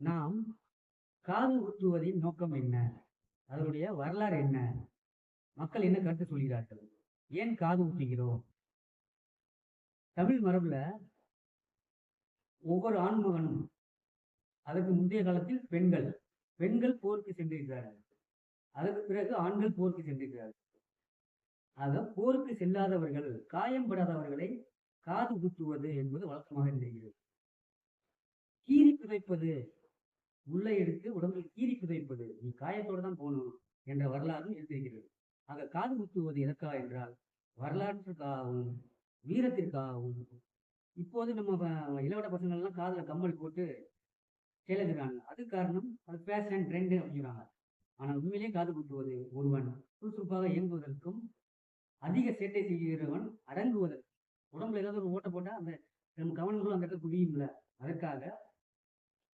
நாம் காது குத்துவதின் நோக்கம் என்ன? அதனுடைய வரலாறு என்ன? மக்கள் என்ன கருத்து சொல்கிறார்கள்? ஏன் காது குத்துகிறோம்? தமிழ் மரபுல ஒவ்வொரு ஆண்மகனும், அதற்கு முந்தைய காலத்தில் பெண்கள் போருக்கு சென்றிருக்கிறார்கள். அதற்கு பிறகு ஆண்கள் போருக்கு சென்றிருக்கிறார்கள். ஆக போருக்கு செல்லாதவர்கள், காயம்படாதவர்களை காது குத்துவது என்பது வழக்கமாக இருக்கிறது. கீறி புதைப்பது, முல்லை எடுத்து உடம்பில் கீறி புதைப்பது, நீ காயத்தோடு தான் போகணும் என்ற வரலாறும் இருக்கிறது. ஆக காது குத்துவது எதற்காக என்றால் வரலாற்றுக்காகவும் வீரத்திற்காகவும். இப்போது நம்ம இளவட பசங்கள் எல்லாம் காதுல கம்மல் போட்டு கேளுங்கிறாங்க. அது காரணம் அது ஃபேஷன் ட்ரெண்டு அப்படிங்கிறாங்க. ஆனால் உண்மையிலேயே காது குத்துவது ஒருவன் சுறுசுறுப்பாக இயங்குவதற்கும், அதிக சேட்டை செய்கிறவன் அடங்குவதற்கும். உடம்புல ஏதாவது ஒரு ஓட்டை போட்டா அந்த நம்ம கவனங்களும் அந்த இடத்துல குவியும்ல, அதற்காக